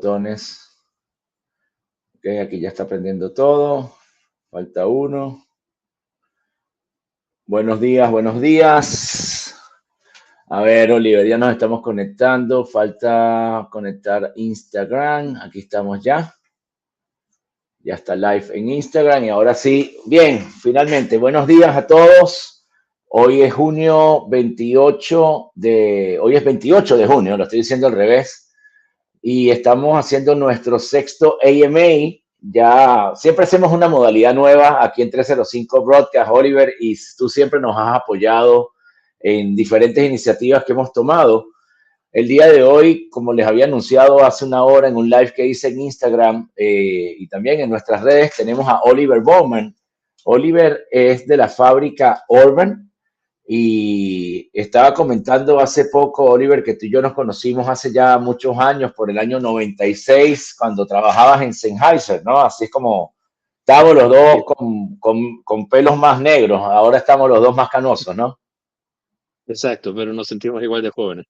botones. Ok, aquí ya está prendiendo todo. Falta uno. Buenos días, buenos días. A ver, Oliver, ya nos estamos conectando. Falta conectar Instagram. Aquí estamos ya. Ya está live en Instagram y ahora sí. Bien, finalmente, buenos días a todos. Hoy es junio 28 de... Hoy es 28 de junio, lo estoy diciendo al revés. Y estamos haciendo nuestro sexto AMA. Ya siempre hacemos una modalidad nueva aquí en 305 Broadcast, Oliver, y tú siempre nos has apoyado en diferentes iniciativas que hemos tomado. El día de hoy, como les había anunciado hace una hora en un live que hice en Instagram y también en nuestras redes, tenemos a Oliver Bowman. Oliver es de la fábrica Orban y estaba comentando hace poco, Oliver, que tú y yo nos conocimos hace ya muchos años, por el año 96, cuando trabajabas en Sennheiser, ¿no? Así es como estábamos los dos con pelos más negros, ahora estamos los dos más canosos, ¿no? Exacto, pero nos sentimos igual de jóvenes.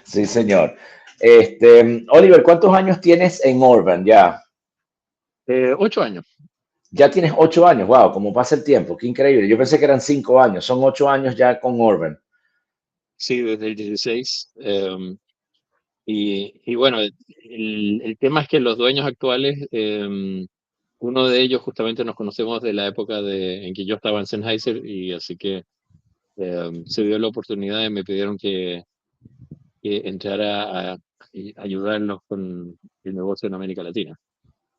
Sí, señor. Oliver, ¿cuántos años tienes en Orban ya? 8 años. Ya tienes 8 años, wow, cómo pasa el tiempo, qué increíble. Yo pensé que eran 5 años, son 8 años ya con Orban. Sí, desde el 16. Y bueno, el tema es que los dueños actuales, uno de ellos justamente nos conocemos de la época en que yo estaba en Sennheiser y así que se dio la oportunidad y me pidieron que entrara a ayudarlos con el negocio en América Latina.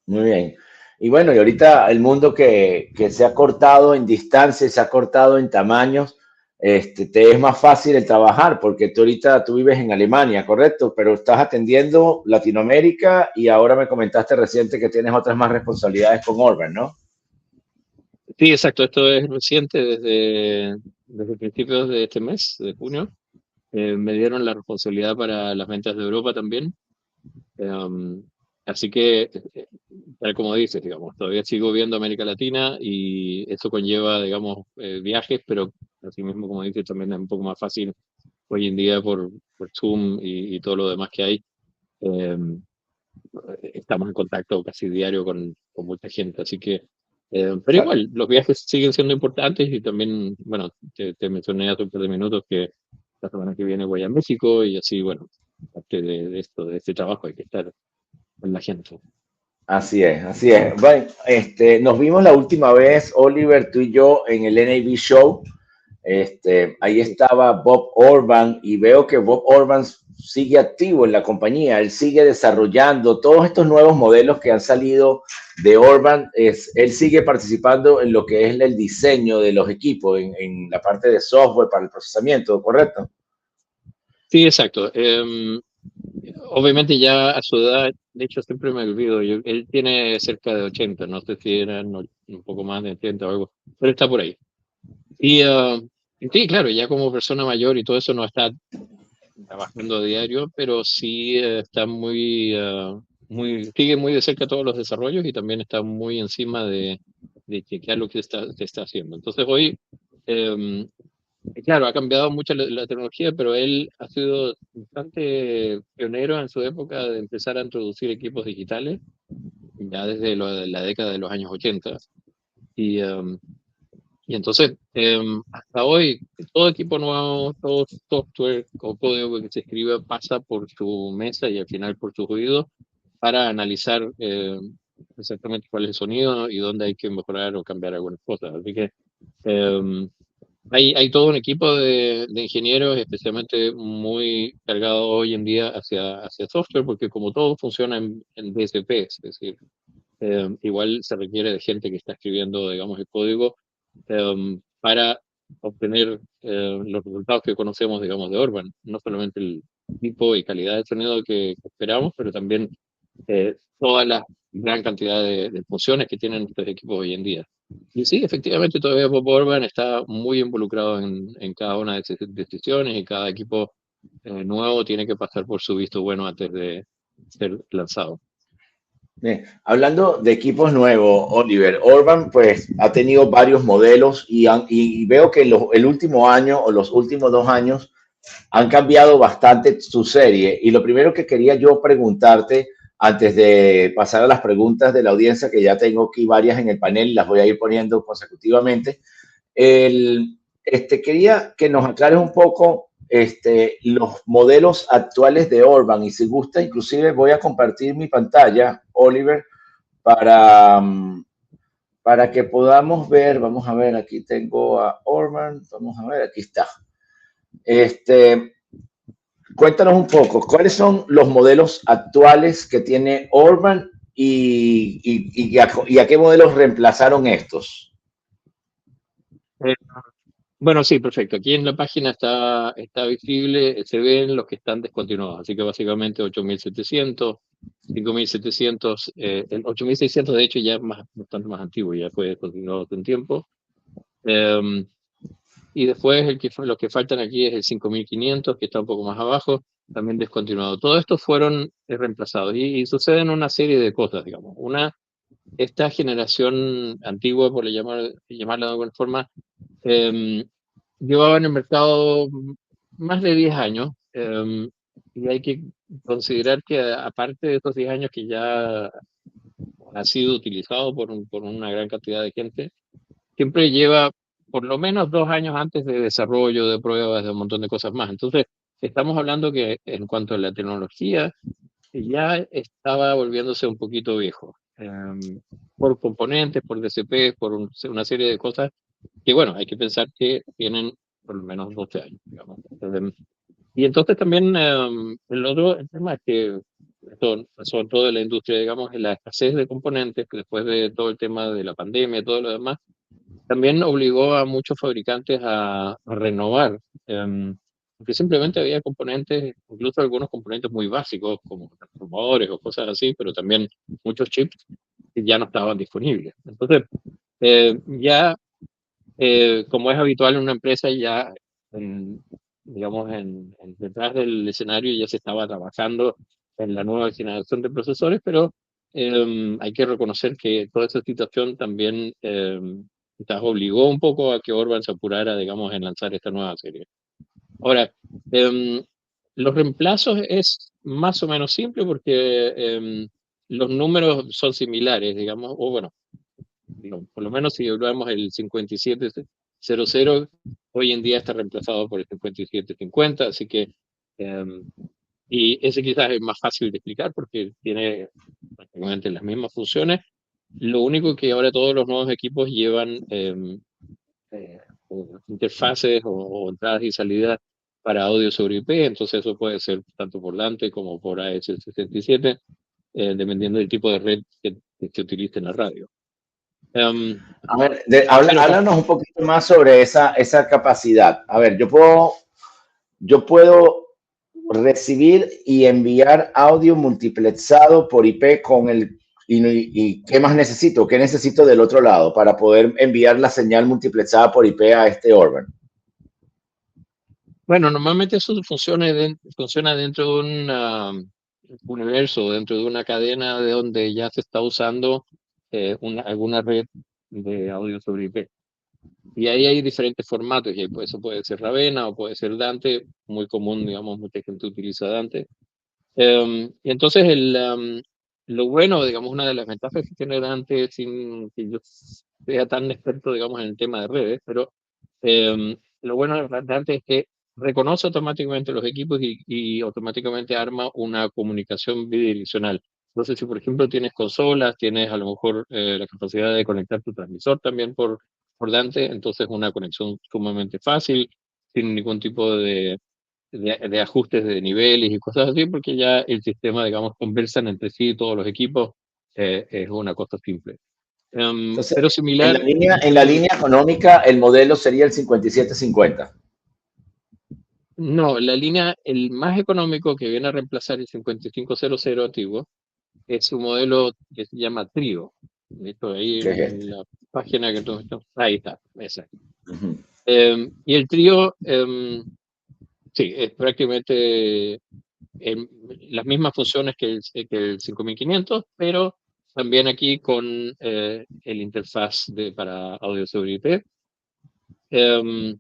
Muy bien. Y bueno, y ahorita el mundo que se ha cortado en distancia, se ha cortado en tamaños, te es más fácil el trabajar porque tú vives en Alemania, ¿correcto? Pero estás atendiendo Latinoamérica y ahora me comentaste reciente que tienes otras más responsabilidades con Orban, ¿no? Sí, exacto. Esto es reciente, desde principios de este mes, de junio. Me dieron la responsabilidad para las ventas de Europa también. Um, Así que, tal como dices, digamos, todavía sigo viendo América Latina y eso conlleva, digamos, viajes, pero así mismo, como dices, también es un poco más fácil hoy en día por Zoom y todo lo demás que hay. Um, Estamos en contacto casi diario con mucha gente, así que, pero igual, los viajes siguen siendo importantes y también, bueno, te mencioné hace un par de minutos que la semana que viene voy a México y así, bueno, parte de esto, de este trabajo hay que estar con la gente. Así es, así es. Bueno, nos vimos la última vez, Oliver, tú y yo, en el NAB Show. Ahí estaba Bob Orban y veo que Bob Orban sigue activo en la compañía, él sigue desarrollando todos estos nuevos modelos que han salido de Orban, él sigue participando en lo que es el diseño de los equipos, en la parte de software para el procesamiento, ¿correcto? Sí, exacto. Obviamente ya a su edad, de hecho siempre me olvido, él tiene cerca de 80, no sé si eran un poco más de 80 o algo, pero está por ahí. Y sí, claro, ya como persona mayor y todo eso no está trabajando a diario, pero sí está sigue muy de cerca todos los desarrollos y también está muy encima de chequear lo que se está haciendo. Entonces hoy, em, claro, ha cambiado mucho la tecnología, pero él ha sido bastante pionero en su época de empezar a introducir equipos digitales, ya desde la década de los años 80. Y, em, y entonces, hasta hoy, todo equipo nuevo, todo software o código que se escribe pasa por su mesa y al final por sus oídos para analizar exactamente cuál es el sonido y dónde hay que mejorar o cambiar algunas cosas. Así que em, hay todo un equipo de ingenieros, especialmente muy cargado hoy en día hacia software, porque como todo funciona en BSP, es decir, igual se requiere de gente que está escribiendo, digamos, el código para obtener los resultados que conocemos, digamos, de Orban. No solamente el tipo y calidad de sonido que esperamos, pero también toda la gran cantidad de funciones que tienen estos equipos hoy en día. Y sí, efectivamente, todavía Bob Orban está muy involucrado en cada una de esas decisiones y cada equipo nuevo tiene que pasar por su visto bueno antes de ser lanzado. Bien. Hablando de equipos nuevos, Oliver, Orban pues ha tenido varios modelos y veo que el último año o los últimos 2 años han cambiado bastante su serie. Y lo primero que quería yo preguntarte, antes de pasar a las preguntas de la audiencia, que ya tengo aquí varias en el panel, las voy a ir poniendo consecutivamente, quería que nos aclares un poco los modelos actuales de Orban. Y si gusta, inclusive voy a compartir mi pantalla, Oliver, para, para que podamos ver. Vamos a ver, aquí tengo a Orban, vamos a ver, aquí está. Cuéntanos un poco, ¿cuáles son los modelos actuales que tiene Orban y a qué modelos reemplazaron estos? Eh, Bueno, sí, perfecto. Aquí en la página está visible, se ven los que están descontinuados. Así que básicamente 8.700, 5.700, el 8.600 de hecho ya es bastante más antiguo, ya fue descontinuado hace un tiempo. Y después los que faltan aquí es el 5.500, que está un poco más abajo, también descontinuado. Todos estos fueron reemplazados y suceden una serie de cosas, digamos. Esta generación antigua, por llamarla de alguna forma, eh, llevaba en el mercado más de 10 años, y hay que considerar que aparte de estos 10 años que ya ha sido utilizado por una gran cantidad de gente, siempre lleva por lo menos 2 años antes de desarrollo, de pruebas, de un montón de cosas más. Entonces, estamos hablando que en cuanto a la tecnología, ya estaba volviéndose un poquito viejo, por componentes, por DCP, una serie de cosas que, bueno, hay que pensar que tienen por lo menos 12 años, digamos. Y entonces también el tema es que, sobre todo de la industria, digamos, en la escasez de componentes, que después de todo el tema de la pandemia y todo lo demás, también obligó a muchos fabricantes a renovar, porque simplemente había componentes, incluso algunos componentes muy básicos, como transformadores o cosas así, pero también muchos chips que ya no estaban disponibles. Entonces, ya, como es habitual en una empresa, ya, digamos, detrás del escenario ya se estaba trabajando en la nueva generación de procesores, pero hay que reconocer que toda esa situación también quizás obligó un poco a que Orban se apurara, digamos, en lanzar esta nueva serie. Ahora, em, los reemplazos es más o menos simple porque los números son similares, digamos, o bueno, por lo menos si hablamos el 5700, hoy en día está reemplazado por el 5750, así que, y ese quizás es más fácil de explicar porque tiene prácticamente las mismas funciones. Lo único que ahora todos los nuevos equipos llevan eh, interfaces o entradas y salidas para audio sobre IP, entonces eso puede ser tanto por LANTE como por AS67, dependiendo del tipo de red que se utilice en la radio. A ver, Pero háblanos un poquito más sobre esa capacidad. A ver, yo puedo recibir y enviar audio multiplexado por IP con el... Y qué más necesito? ¿Qué necesito del otro lado para poder enviar la señal multiplexada por IP a este Orban? bueno, normalmente eso funciona dentro de un universo, dentro de una cadena de donde ya se está usando alguna red de audio sobre IP. Y ahí hay diferentes formatos, y eso puede ser Ravenna o puede ser Dante, muy común, digamos, mucha gente utiliza Dante. Y entonces lo bueno, digamos, una de las ventajas que tiene Dante, sin que yo sea tan experto, digamos, en el tema de redes, pero lo bueno de Dante es que reconoce automáticamente los equipos y automáticamente arma una comunicación bidireccional. Entonces, si por ejemplo tienes consolas, tienes a lo mejor la capacidad de conectar tu transmisor también por Dante, entonces una conexión sumamente fácil, sin ningún tipo de ajustes de niveles y cosas así, porque ya el sistema, digamos, conversan entre sí todos los equipos, es una cosa simple. Entonces, Pero similar, en la línea económica, el modelo sería el 5750. no, el más económico que viene a reemplazar el 5500 antiguo es un modelo que se llama Trio. Esto ahí ¿Qué es en este? la página que tú estás, ahí está, esa. Ujú. Y el Trio, sí, es prácticamente el- las mismas funciones que el 5500, pero también aquí con el interfaz para audio sobre IP. Em,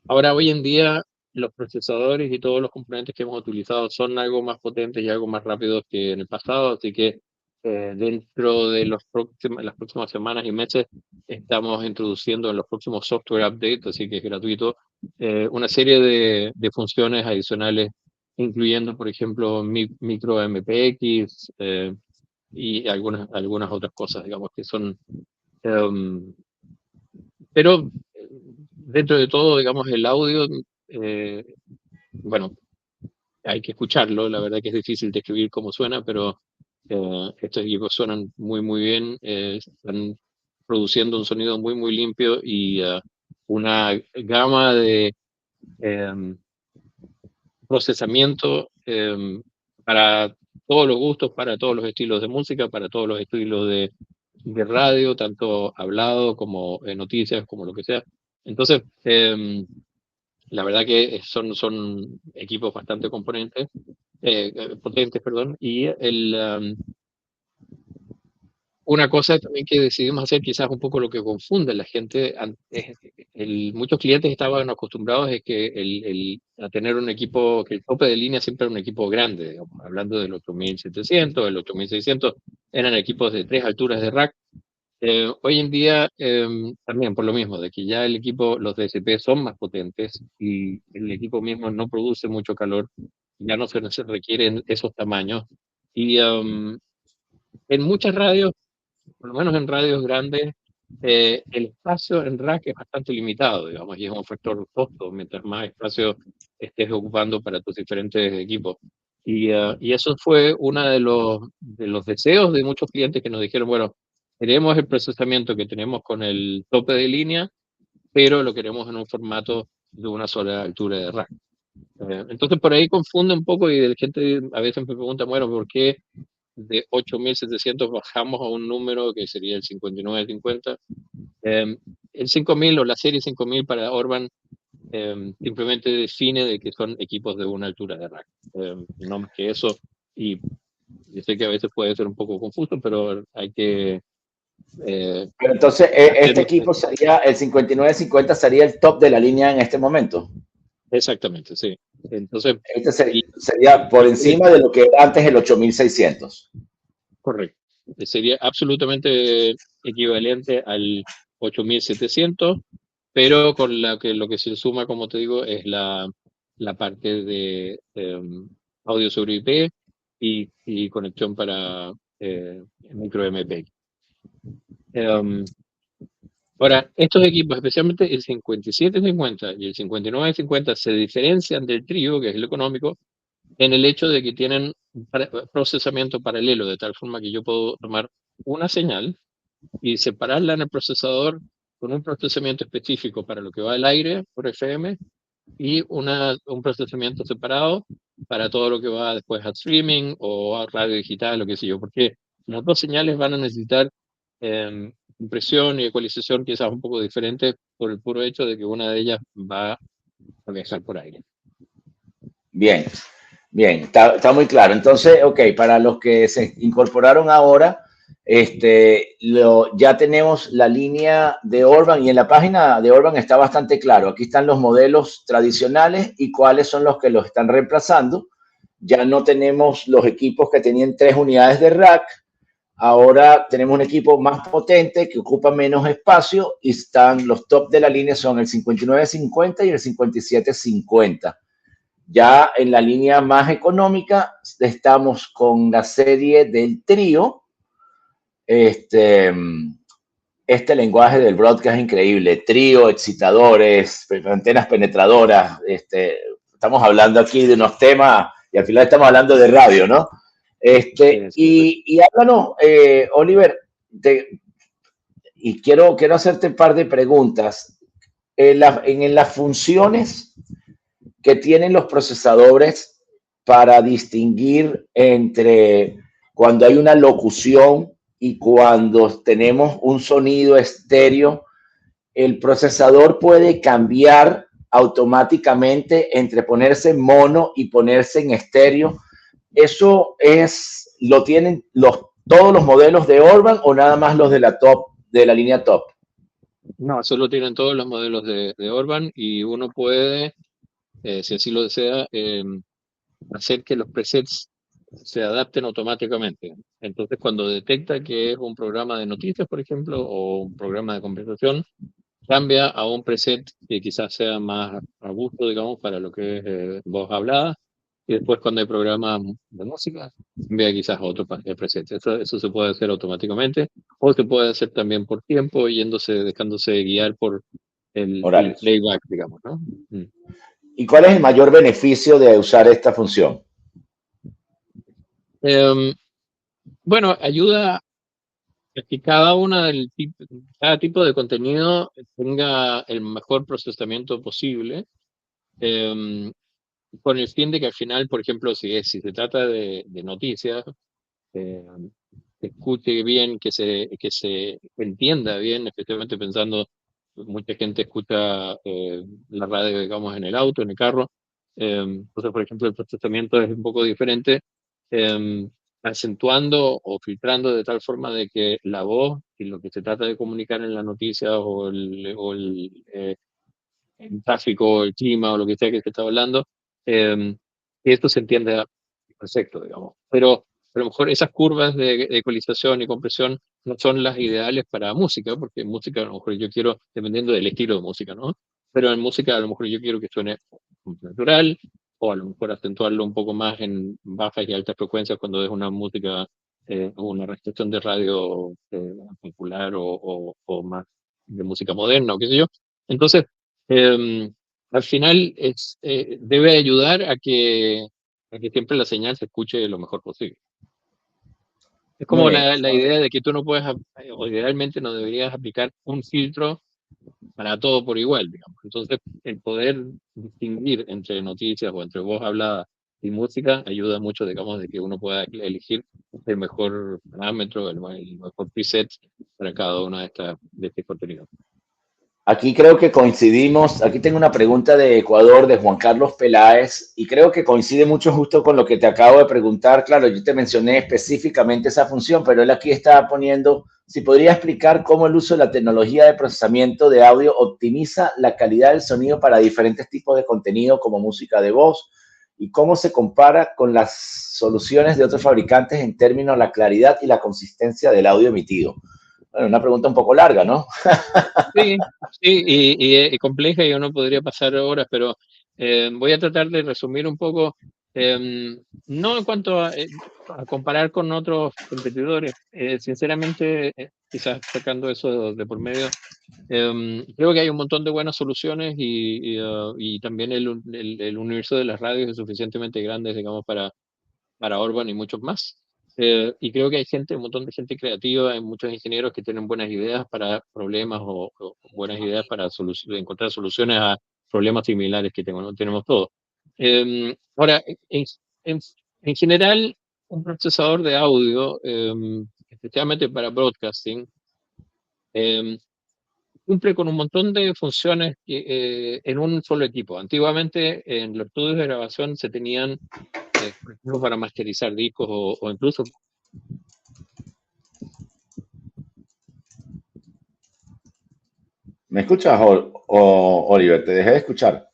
Ahora, hoy en día, los procesadores y todos los componentes que hemos utilizado son algo más potentes y algo más rápidos que en el pasado, así que dentro de las próximas semanas y meses estamos introduciendo en los próximos software updates, así que es gratuito, una serie de funciones adicionales, incluyendo, por ejemplo, micro MPX y algunas otras cosas, digamos, que son... em, pero dentro de todo, digamos, el audio, eh, bueno, hay que escucharlo, la verdad que es difícil describir cómo suena, pero estos equipos suenan muy, muy bien, están produciendo un sonido muy, muy limpio y una gama de em, procesamiento para todos los gustos, para todos los estilos de música, para todos los estilos de radio, tanto hablado como noticias, como lo que sea. Entonces, la verdad que son equipos bastante potentes, perdón, y una cosa también que decidimos hacer, quizás un poco lo que confunde a la gente, muchos clientes estaban acostumbrados a tener un equipo, que el tope de línea siempre era un equipo grande, digamos, hablando del 8700, el 8600, eran equipos de 3 alturas de rack. Hoy en día, también por lo mismo, de que ya los DSP son más potentes y el equipo mismo no produce mucho calor, ya no se requieren esos tamaños. Y en muchas radios, por lo menos en radios grandes, el espacio en rack es bastante limitado, digamos, y es un factor costo mientras más espacio estés ocupando para tus diferentes equipos. Y eso fue uno de los deseos de muchos clientes que nos dijeron, bueno, queremos el procesamiento que tenemos con el tope de línea, pero lo queremos en un formato de una sola altura de rack. Entonces por ahí confunde un poco y la gente a veces me pregunta, bueno, ¿por qué de 8700 bajamos a un número que sería el 5950? El 5000 o la serie 5000 para Orban simplemente define de que son equipos de una altura de rack. No más que eso. Y yo sé que a veces puede ser un poco confuso, pero hay que Pero entonces, este hacerlo. equipo sería, el 5950 sería el top de la línea en este momento. Exactamente, sí. Entonces, Este y, sería por y encima de lo que era antes el 8600. correcto. Sería absolutamente equivalente al 8700, pero con lo que se suma, como te digo, es la parte de audio sobre IP y conexión para micro MPX. Ahora, estos equipos, especialmente el 5750 y el 5950, se diferencian del trío, que es el económico, en el hecho de que tienen procesamiento paralelo, de tal forma que yo puedo tomar una señal y separarla en el procesador con un procesamiento específico para lo que va al aire por FM y un procesamiento separado para todo lo que va después a streaming o a radio digital o qué sé yo, porque las dos señales van a necesitar impresión y ecualización quizás un poco diferentes por el puro hecho de que una de ellas va a viajar por aire. Bien, bien, está muy claro. Entonces, ok, para los que se incorporaron ahora, ya tenemos la línea de Orban y en la página de Orban está bastante claro. Aquí están los modelos tradicionales y cuáles son los que los están reemplazando. Ya no tenemos los equipos que tenían 3 unidades de rack. Ahora tenemos un equipo más potente que ocupa menos espacio y están los top de la línea son el 5950 y el 5750. Ya en la línea más económica estamos con la serie del trío. Este lenguaje del broadcast es increíble. Trío, excitadores, antenas penetradoras. Estamos hablando aquí de unos temas y al final estamos hablando de radio, ¿no? Y háblanos, Oliver, y quiero hacerte un par de preguntas. En las funciones que tienen los procesadores para distinguir entre cuando hay una locución y cuando tenemos un sonido estéreo, el procesador puede cambiar automáticamente entre ponerse en mono y ponerse en estéreo. ¿Eso lo tienen todos los modelos de Orban o nada más los de la línea top? No, eso lo tienen todos los modelos de Orban y uno puede si así lo desea, hacer que los presets se adapten automáticamente. Entonces, cuando detecta que es un programa de noticias, por ejemplo, o un programa de conversación, cambia a un preset que quizás sea más a gusto, digamos, para lo que es voz hablada. Y después, cuando hay programas de música, cambia quizás a otro preset. Eso se puede hacer automáticamente, o se puede hacer también por tiempo, dejándose guiar por el Horarios. playback, digamos, ¿no? Mm. ¿Y cuál es el mayor beneficio de usar esta función? Em, bueno, ayuda a que cada tipo de contenido tenga el mejor procesamiento posible, em, con el fin de que al final, por ejemplo, si se trata de noticias, eh, se escuche bien, que se entienda bien, especialmente pensando, mucha gente escucha la radio, digamos, en el auto, en el carro. Entonces, por ejemplo, el procesamiento es un poco diferente, eh, acentuando o filtrando de tal forma de que la voz y lo que se trata de comunicar en la noticia el tráfico, el clima o lo que sea que se está hablando, que esto se entienda perfecto, digamos. Pero a lo mejor esas curvas de ecualización y compresión no son las ideales para música, porque en música a lo mejor yo quiero, dependiendo del estilo de música, ¿no? Pero en música a lo mejor yo quiero que suene natural, o a lo mejor acentuarlo un poco más en bajas y altas frecuencias cuando es una música o una restricción de radio popular o más de música moderna o qué sé yo. Entonces, eh, al final debe ayudar a que siempre la señal se escuche lo mejor posible. Es Muy como bien. la idea de que tú no puedes, o idealmente no deberías aplicar un filtro para todo por igual, digamos. Entonces, el poder distinguir entre noticias o entre voz hablada y música ayuda mucho, digamos, de que uno pueda elegir el mejor parámetro, el mejor preset para cada una de estos contenidos. Aquí creo que coincidimos. Aquí tengo una pregunta de Ecuador, de Juan Carlos Peláez, y creo que coincide mucho justo con lo que te acabo de preguntar. Claro, yo te mencioné específicamente esa función, pero él aquí está poniendo si podría explicar cómo el uso de la tecnología de procesamiento de audio optimiza la calidad del sonido para diferentes tipos de contenido como música de voz y cómo se compara con las soluciones de otros fabricantes en términos de la claridad y la consistencia del audio emitido. Bueno, una pregunta un poco larga, ¿no? Sí, sí, y compleja y uno podría pasar horas, pero voy a tratar de resumir un poco, no en cuanto a comparar con otros competidores, sinceramente, quizás sacando eso de por medio, creo que hay un montón de buenas soluciones y también el universo de las radios es suficientemente grande, digamos, para Orban y muchos más. Y creo que hay gente, un montón de gente creativa, hay muchos ingenieros que tienen buenas ideas para problemas o buenas ideas para encontrar soluciones a problemas similares que tenemos todos. Ahora, en, en general, un procesador de audio, especialmente para broadcasting, eh, cumple con un montón de funciones en un solo equipo. Antiguamente, en los estudios de grabación se tenían, por ejemplo, para masterizar discos o incluso. ¿Me escuchas, Oliver? Te dejé de escuchar.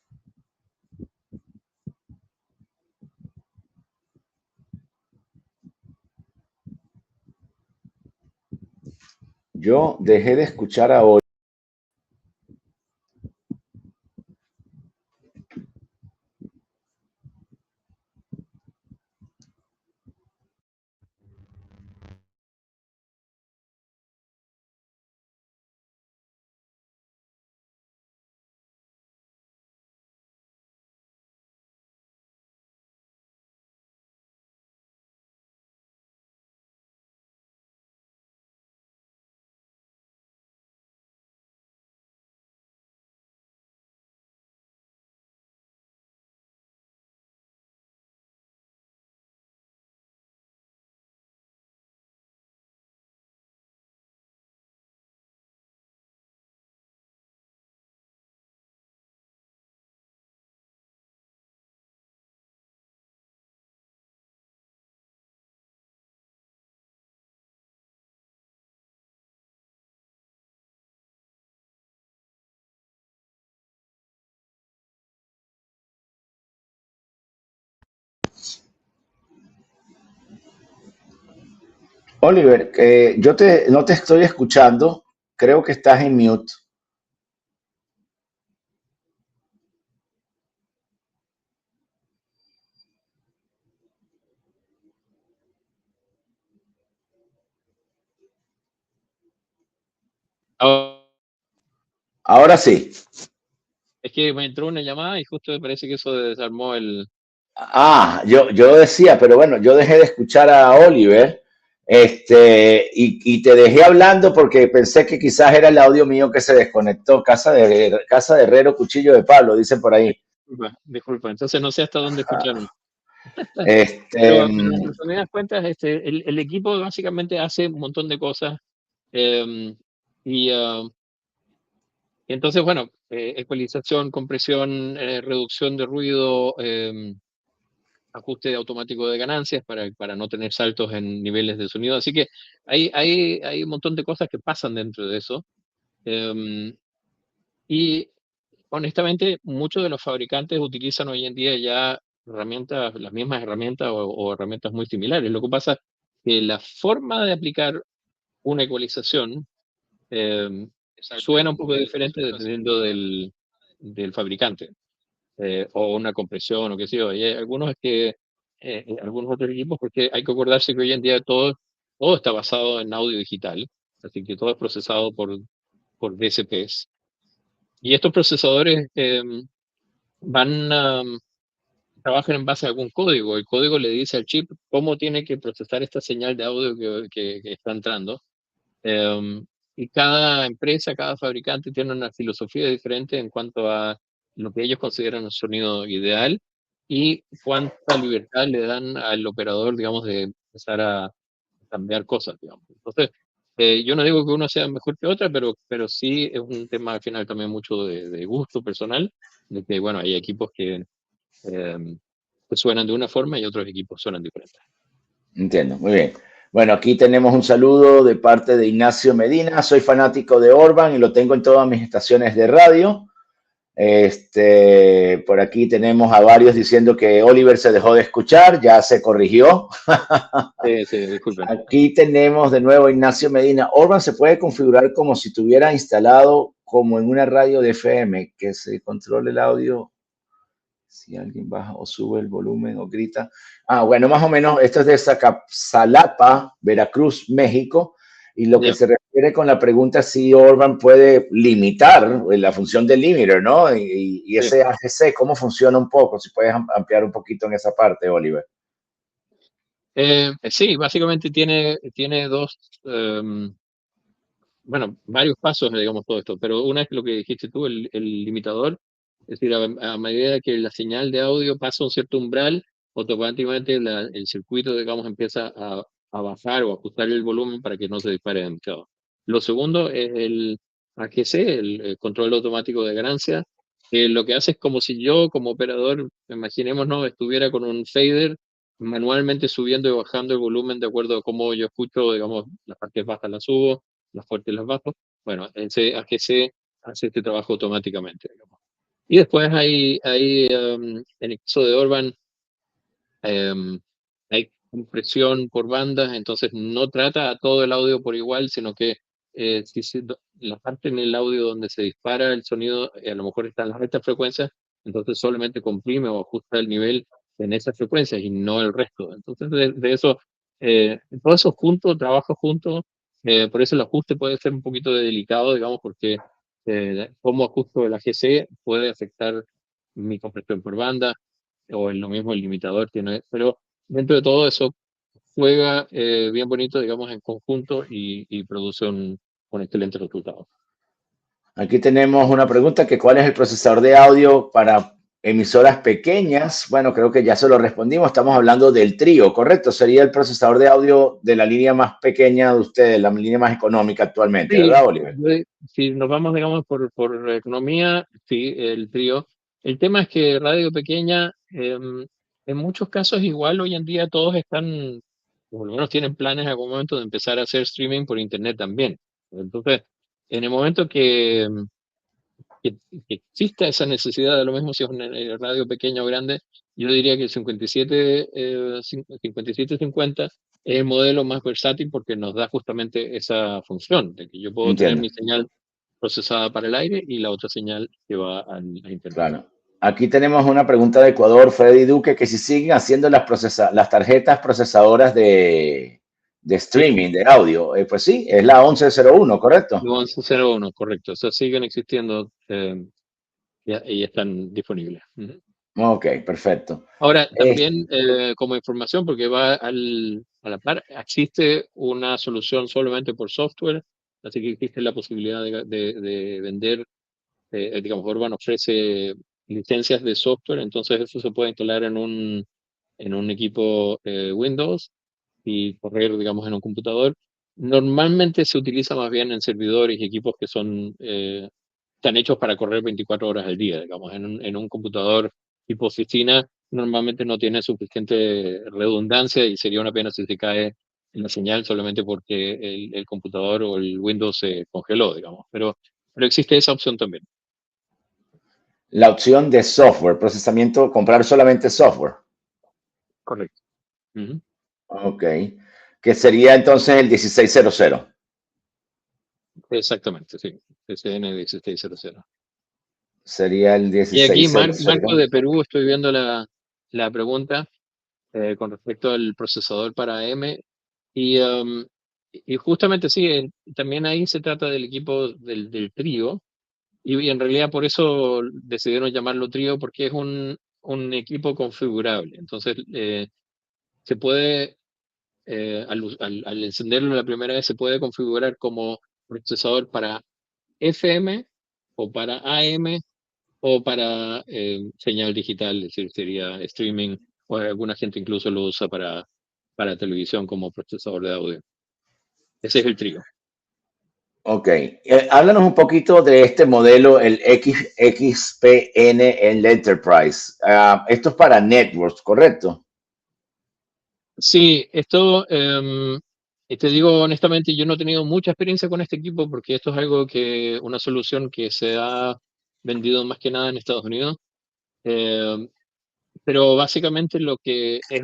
Yo dejé de escuchar a Oliver. Oliver, no te estoy escuchando. Creo que estás en mute. Ah, Ahora sí. es que me entró una llamada y justo me parece que eso desarmó el... Yo decía, pero bueno, yo dejé de escuchar a Oliver, y te dejé hablando porque pensé que quizás era el audio mío que se desconectó. Casa de Herrero, cuchillo de palo, dicen por ahí. Disculpa, disculpa, entonces no sé hasta dónde escucharon. Este, Pero en resumidas cuentas, el equipo básicamente hace un montón de cosas. em, y, y entonces, bueno, ecualización, compresión, reducción de ruido, ajuste automático de ganancias para no tener saltos en niveles de sonido. Así que hay un montón de cosas que pasan dentro de eso. em, y honestamente, muchos de los fabricantes utilizan hoy en día ya herramientas, las mismas herramientas o herramientas muy similares. Lo que pasa es que la forma de aplicar una ecualización eh, suena un poco diferente dependiendo del fabricante, o una compresión o qué sé yo. Y hay algunos algunos otros equipos, porque hay que acordarse que hoy en día todo está basado en audio digital, así que todo es procesado por DSPs. Y estos procesadores van a trabajan en base a algún código. El código le dice al chip cómo tiene que procesar esta señal de audio que está entrando. Em, y cada empresa, cada fabricante tiene una filosofía diferente en cuanto a lo que ellos consideran un sonido ideal y cuánta libertad le dan al operador, digamos, de empezar a cambiar cosas, digamos. Entonces, yo no digo que uno sea mejor que otra, pero sí es un tema al final también mucho de gusto personal, de que, bueno, hay equipos em, que suenan de una forma y otros equipos suenan diferentes. entiendo, muy bien. Bueno, aquí tenemos un saludo de parte de Ignacio Medina. Soy fanático de Orban y lo tengo en todas mis estaciones de radio. Por aquí tenemos a varios diciendo que Oliver se dejó de escuchar, ya se corrigió. Sí, disculpen. Aquí tenemos de nuevo a Ignacio Medina. Orban se puede configurar como si tuviera instalado como en una radio de FM, que se controle el audio si alguien baja o sube el volumen o grita. Bueno, más o menos, esto es de Zacapzalapa, Veracruz, México. Y lo que Ya. se refiere con la pregunta es si Orban puede limitar la función del limiter, ¿no? Y Sí. ese AGC, ¿cómo funciona un poco? Si puedes ampliar un poquito en esa parte, Oliver. Sí, básicamente tiene dos, bueno, varios pasos, digamos, todo esto, pero una es lo que dijiste tú, el limitador, es decir, a medida que la señal de audio pasa un cierto umbral, automáticamente el circuito, digamos, empieza a bajar o ajustar el volumen para que no se dispare demasiado. Lo segundo es el AGC, el control automático de ganancia, que lo que hace es como si yo, como operador, imaginémonos, estuviera con un fader manualmente subiendo y bajando el volumen de acuerdo a cómo yo escucho, digamos, las partes bajas las subo, las fuertes y las bajas. Bueno, ese AGC hace este trabajo automáticamente, digamos. Y después en el caso de Orban, em, hay compresión por bandas, entonces no trata a todo el audio por igual, sino que la parte en el audio donde se dispara el sonido, a lo mejor están las altas frecuencias, entonces solamente comprime o ajusta el nivel en esas frecuencias y no el resto. Entonces, de eso, todo eso junto, trabajo junto, por eso el ajuste puede ser un poquito delicado, digamos, porque cómo ajusto el AGC puede afectar mi compresión por banda, o en lo mismo el limitador tiene, pero dentro de todo eso juega bien bonito, digamos, en conjunto y produce un excelente resultado. Aquí tenemos una pregunta que ¿cuál es el procesador de audio para emisoras pequeñas? Bueno, creo que ya se lo respondimos. Estamos hablando del trío, ¿correcto? Sería el procesador de audio de la línea más pequeña de ustedes, la línea más económica actualmente, Sí, ¿verdad, Oliver? si nos vamos, digamos, por economía, sí, el trío. El tema es que radio pequeña, en muchos casos igual hoy en día todos están, o por lo menos tienen planes en algún momento de empezar a hacer streaming por internet también. Entonces, en el momento que, que exista esa necesidad de lo mismo si es una radio pequeña o grande, yo diría que el 57, 5750 es el modelo más versátil porque nos da justamente esa función de que yo puedo tener Entiendo, mi señal procesada para el aire y la otra señal que va a internet. claro. Aquí tenemos una pregunta de Ecuador, Freddy Duque, que si siguen haciendo las tarjetas procesadoras de Sí, streaming, de audio. Pues sí, es la 1101, ¿correcto? no 1101, correcto. O sea, siguen existiendo y están disponibles. Ujú. Ok, perfecto. Ahora, Eh, también como información, porque va a la par, existe una solución solamente por software, así que existe la posibilidad de vender, digamos, Orban ofrece licencias de software, entonces eso se puede instalar en un equipo Windows y correr, digamos, en un computador. Normalmente se utiliza más bien en servidores y equipos que están hechos para correr 24 horas al día, digamos, en un computador tipo oficina, normalmente no tiene suficiente redundancia y sería una pena si se cae la señal solamente porque el computador o el Windows se congeló, digamos, pero existe esa opción también. la opción de software, procesamiento, comprar solamente software. Correcto. Ujú. Ok. Que sería entonces el 1600. Exactamente, sí. CCN 1600. Sería el Y aquí, 1600. Marco de Perú, estoy viendo la pregunta con respecto al procesador para M. Y, y justamente sí, también ahí se trata del equipo del trío. Y en realidad por eso decidieron llamarlo trío, porque es un equipo configurable. Entonces, se puede, al encenderlo la primera vez, se puede configurar como procesador para FM o para AM o para señal digital, es decir, sería streaming, o alguna gente incluso lo usa para televisión como procesador de audio. Ese es el trío. Ok. Háblanos un poquito de este modelo, el XPN en Enterprise. Esto es para networks, ¿correcto? Sí, esto, y te digo honestamente, yo no he tenido mucha experiencia con este equipo porque esto es algo una solución que se ha vendido más que nada en Estados Unidos. em, pero básicamente lo que es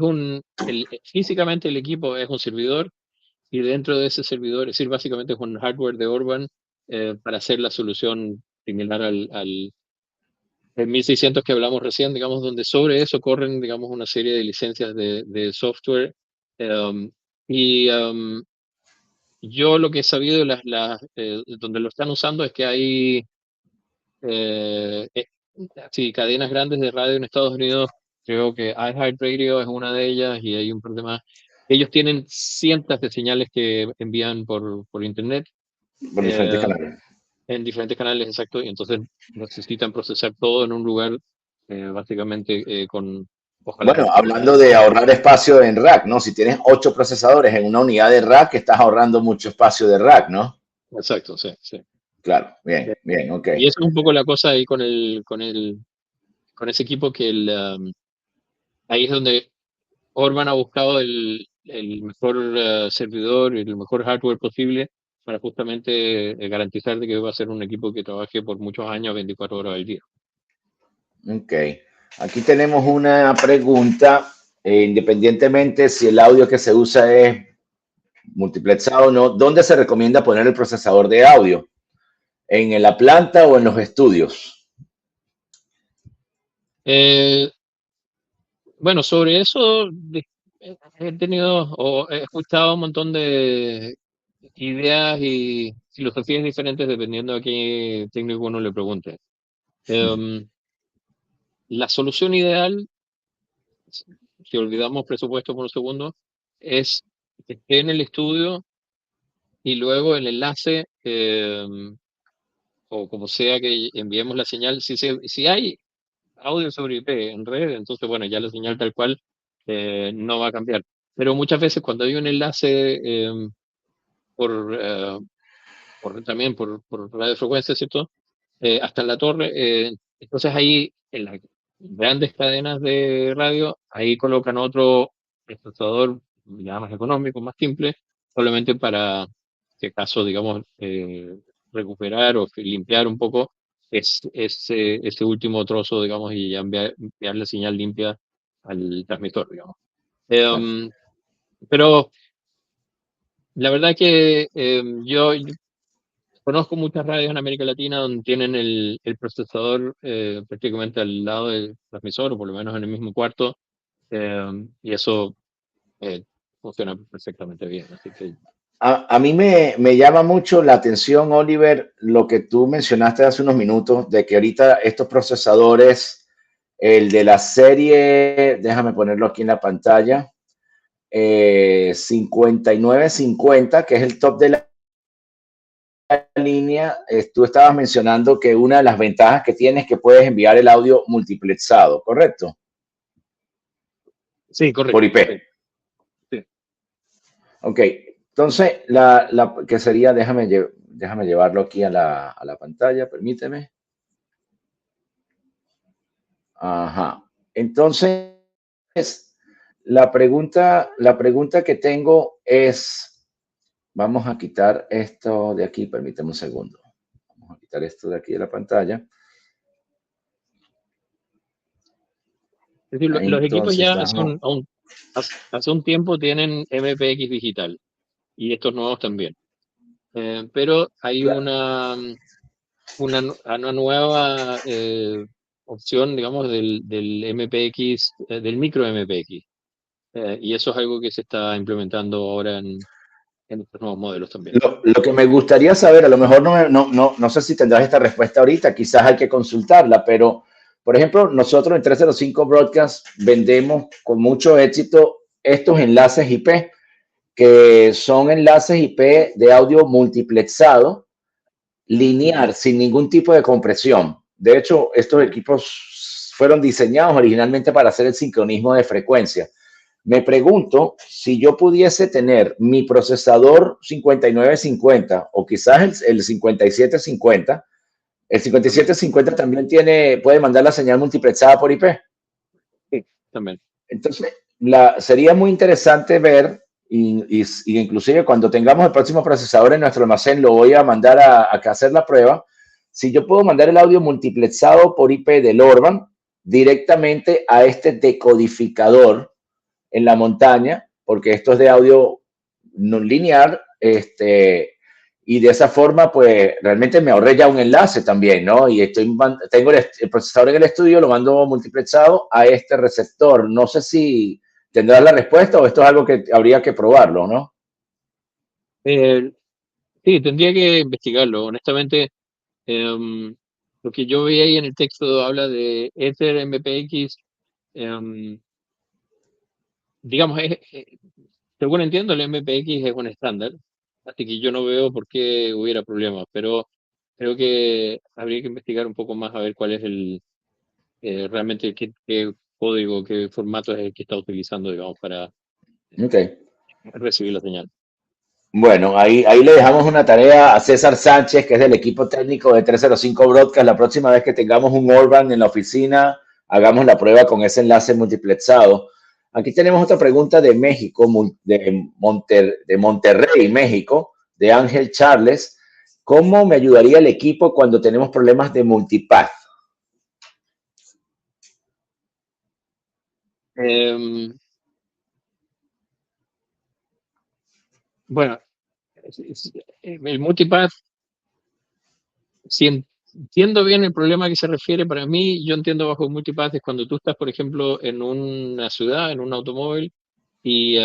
físicamente el equipo es un servidor. Y dentro de ese servidor, es decir, básicamente es un hardware de Orban para hacer la solución similar al 1600 que hablamos recién, digamos, donde sobre eso corren, digamos, una serie de licencias de software. um, y yo lo que he sabido, donde lo están usando es que hay eh, eh, sí, cadenas grandes de radio en Estados Unidos. Creo que iHeartRadio es una de ellas y hay un par de más. Ellos tienen cientos de señales que envían por internet Por diferentes eh, canales. en diferentes canales, exacto, y entonces necesitan procesar todo en un lugar, básicamente ojalá Bueno, con hablando potencia. de ahorrar espacio en rack, ¿no? Si tienes 8 procesadores en una unidad de rack, estás ahorrando mucho espacio de rack, ¿no? Exacto, sí, sí. Claro, Eh, bien, bien, ok. Y eso es un poco la cosa ahí con ese equipo ahí es donde Orban ha buscado el mejor servidor y el mejor hardware posible para justamente garantizar de que va a ser un equipo que trabaje por muchos años, 24 horas al día. Ok. Aquí tenemos una pregunta, independientemente si el audio que se usa es multiplexado o no, ¿dónde se recomienda poner el procesador de audio? ¿En la planta o en los estudios? Eh, bueno, sobre eso he tenido o he escuchado un montón de ideas y filosofías diferentes dependiendo a qué técnico uno le pregunte. Em, la solución ideal, si olvidamos presupuesto por un segundo, es que esté en el estudio y luego el enlace, o como sea que enviemos la señal, si hay audio sobre IP en red, entonces bueno, ya la señal tal cual no va a cambiar. Pero muchas veces cuando hay un enlace por, eh, también por radiofrecuencia, ¿cierto? Hasta la torre, entonces ahí en las grandes cadenas de radio, ahí colocan otro procesador ya más económico, más simple, solamente para, si acaso, digamos, recuperar o limpiar un poco ese último trozo, digamos, y ya enviar la señal limpia al transmisor, digamos. Claro. Em, pero la verdad que yo conozco muchas radios en América Latina donde tienen el procesador prácticamente al lado del transmisor, o por lo menos en el mismo cuarto, y eso eh, funciona perfectamente bien. Así que A mí me llama mucho la atención, Oliver, lo que tú mencionaste hace unos minutos, de que ahorita estos procesadores, el de la serie, déjame ponerlo aquí en la pantalla, 5950, que es el top de la línea, tú estabas mencionando que una de las ventajas que tienes es que puedes enviar el audio multiplexado, ¿correcto? sí, Por correcto. IP. Sí, sí. Ok, entonces, que sería, déjame llevarlo aquí a la pantalla, permíteme. Ajá. Entonces, la pregunta que tengo es, vamos a quitar esto de aquí, permíteme un segundo. Vamos a quitar esto de aquí de la pantalla. Es decir, los equipos Entonces, ya hace un tiempo tienen MPX digital y estos nuevos también. Pero hay una nueva opción, digamos, del MPX, del micro MPX. Y eso es algo que se está implementando ahora en estos nuevos modelos también. lo que me gustaría saber, a lo mejor no sé si tendrás esta respuesta ahorita, quizás hay que consultarla, pero, por ejemplo, nosotros en 305 Broadcast vendemos con mucho éxito estos enlaces IP, que son enlaces IP de audio multiplexado, lineal, sin ningún tipo de compresión. De hecho, estos equipos fueron diseñados originalmente para hacer el sincronismo de frecuencia. Me pregunto si yo pudiese tener mi procesador 5950 o quizás el 5750. El También. 5750 también puede mandar la señal multiplexada por IP. Sí, también. Entonces, sería muy interesante ver, y inclusive cuando tengamos el próximo procesador en nuestro almacén, lo voy a mandar a hacer la prueba. Si yo puedo mandar el audio multiplexado por IP del Orban directamente a este decodificador en la montaña, porque esto es de audio no lineal, y de esa forma, pues realmente me ahorré ya un enlace también, ¿no? Y tengo el procesador en el estudio, lo mando multiplexado a este receptor. No sé si tendrás la respuesta o esto es algo que habría que probarlo, ¿no? Eh, sí, tendría que investigarlo. Honestamente, em, lo que yo vi ahí en el texto habla de Ether MPX. em, digamos, según entiendo, el MPX es un estándar, así que yo no veo por qué hubiera problemas, pero creo que habría que investigar un poco más a ver cuál es realmente qué código, qué formato es el que está utilizando, digamos, para Ok. recibir la señal. Bueno, ahí le dejamos una tarea a César Sánchez, que es del equipo técnico de 305 Broadcast. La próxima vez que tengamos un Orban en la oficina, hagamos la prueba con ese enlace multiplexado. Aquí tenemos otra pregunta de México, de Monterrey, México, de Ángel Charles. ¿Cómo me ayudaría el equipo cuando tenemos problemas de multipath? Em, bueno, el multipath, si entiendo bien el problema a que se refiere, para mí, yo entiendo bajo multipath es cuando tú estás, por ejemplo, en una ciudad, en un automóvil, y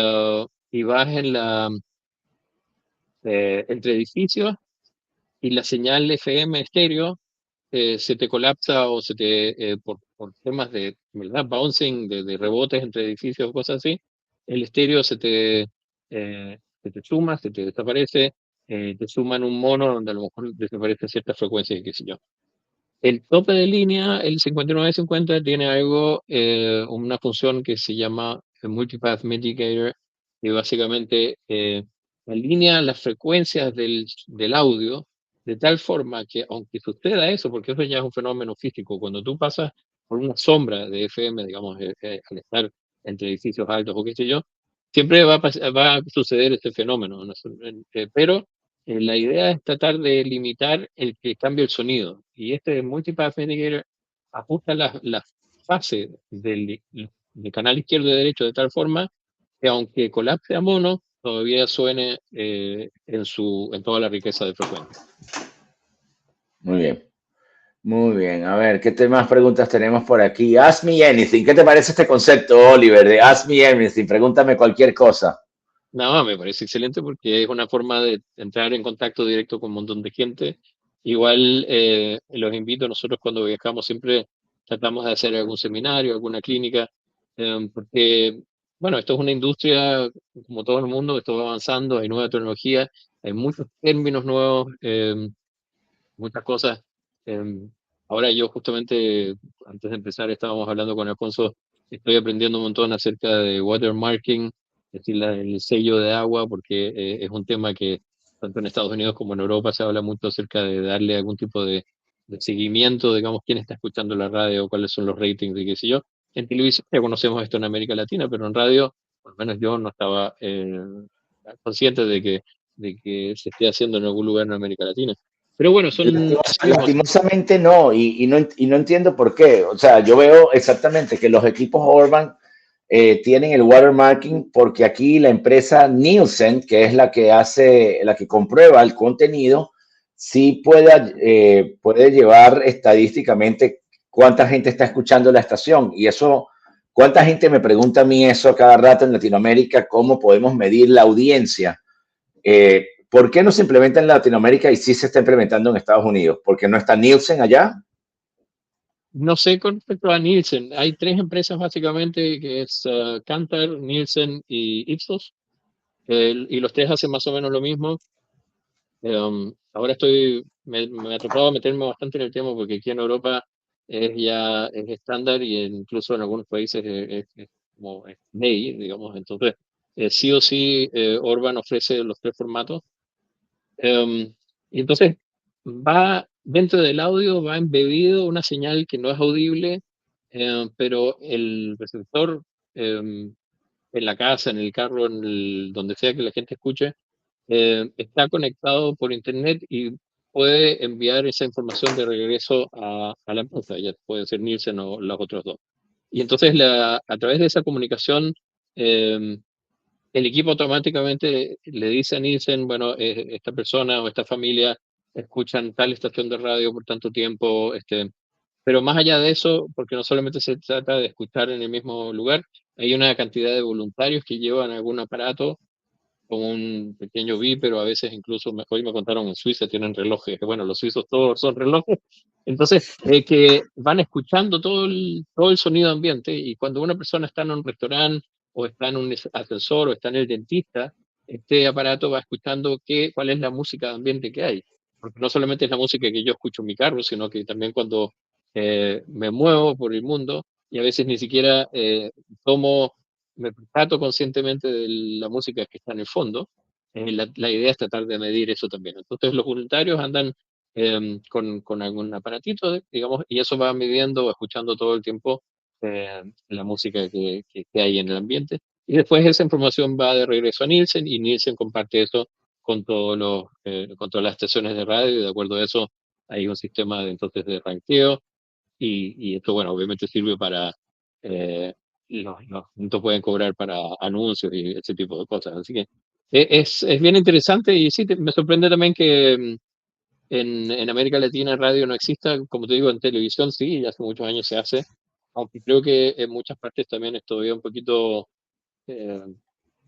vas entre edificios y la señal FM estéreo se te colapsa o por temas de, ¿verdad? Bouncing, de rebotes entre edificios o cosas así, el estéreo se te suma, se te desaparece, te suman un mono donde a lo mejor desaparece cierta frecuencia, qué sé yo. El tope de línea, el 5950, tiene una función que se llama el Multipath Mitigator, que básicamente alinea las frecuencias del audio de tal forma que, aunque suceda eso, porque eso ya es un fenómeno físico, cuando tú pasas por una sombra de FM, digamos, al estar entre edificios altos o qué sé yo, siempre va a suceder este fenómeno, ¿no? Pero la idea es tratar de limitar el que cambie el sonido. Y este Multipath Mitigator ajusta la fase del canal izquierdo y derecho de tal forma que, aunque colapse a mono, todavía suene en toda la riqueza de frecuencia. Muy bien. Muy bien. A ver, ¿qué más preguntas tenemos por aquí? Ask me anything. ¿Qué te parece este concepto, Oliver, de ask me anything? Pregúntame cualquier cosa. No, me parece excelente porque es una forma de entrar en contacto directo con un montón de gente. Igual los invito, nosotros cuando viajamos siempre tratamos de hacer algún seminario, alguna clínica, porque, bueno, esto es una industria, como todo el mundo, esto va avanzando, hay nueva tecnología, hay muchos términos nuevos, muchas cosas. Ahora yo justamente, antes de empezar, estábamos hablando con Alfonso, estoy aprendiendo un montón acerca de watermarking, es decir, el sello de agua, porque es un tema que tanto en Estados Unidos como en Europa se habla mucho acerca de darle algún tipo de seguimiento, digamos, quién está escuchando la radio, cuáles son los ratings y qué sé yo. En televisión ya conocemos esto en América Latina, pero en radio, por lo menos yo no estaba consciente de que se esté haciendo en algún lugar en América Latina. Pero bueno, así mismo. Lastimosamente no, y no entiendo por qué. O sea, yo veo exactamente que los equipos Orban tienen el watermarking porque aquí la empresa Nielsen, que es la que hace, la que comprueba el contenido, sí puede llevar estadísticamente cuánta gente está escuchando la estación. Y eso, cuánta gente me pregunta a mí eso cada rato en Latinoamérica, cómo podemos medir la audiencia. ¿Por qué no se implementa en Latinoamérica y sí se está implementando en Estados Unidos? ¿Porque no está Nielsen allá? No sé con respecto a Nielsen, hay tres empresas básicamente, que es Kantar, Nielsen y Ipsos, y los tres hacen más o menos lo mismo. Ahora me ha tocado meterme bastante en el tema porque aquí en Europa es estándar y incluso en algunos países es como es ley, digamos. Entonces, sí o sí, Orban ofrece los tres formatos. Y entonces va dentro del audio, va embebido una señal que no es audible, pero el receptor en la casa, en el carro, donde sea que la gente escuche, está conectado por internet y puede enviar esa información de regreso a la empresa, ya puede ser Nielsen o los otros dos. Y entonces a través de esa comunicación, eh, el equipo automáticamente le dice a Nielsen, bueno, esta persona o esta familia escuchan tal estación de radio por tanto tiempo, pero más allá de eso, porque no solamente se trata de escuchar en el mismo lugar, hay una cantidad de voluntarios que llevan algún aparato con un pequeño pero a veces incluso, hoy me contaron en Suiza tienen relojes, que bueno, los suizos todos son relojes, entonces que van escuchando todo el sonido ambiente y cuando una persona está en un restaurante o está en un ascensor o está en el dentista, este aparato va escuchando cuál es la música de ambiente que hay, porque no solamente es la música que yo escucho en mi carro, sino que también cuando me muevo por el mundo y a veces ni siquiera tomo me percato conscientemente de la música que está en el fondo. La idea es tratar de medir eso también. Entonces los voluntarios andan con algún aparatito, digamos, y eso va midiendo o escuchando todo el tiempo la música que hay en el ambiente. Y después esa información va de regreso a Nielsen y Nielsen comparte eso con todas las estaciones de radio y de acuerdo a eso hay un sistema entonces de ranqueo y esto, bueno, obviamente sirve para, eh, los juntos pueden cobrar para anuncios y ese tipo de cosas. Así que es bien interesante y sí, me sorprende también que en América Latina radio no exista, como te digo, en televisión sí, ya hace muchos años se hace, aunque creo que en muchas partes también es todavía un poquito eh,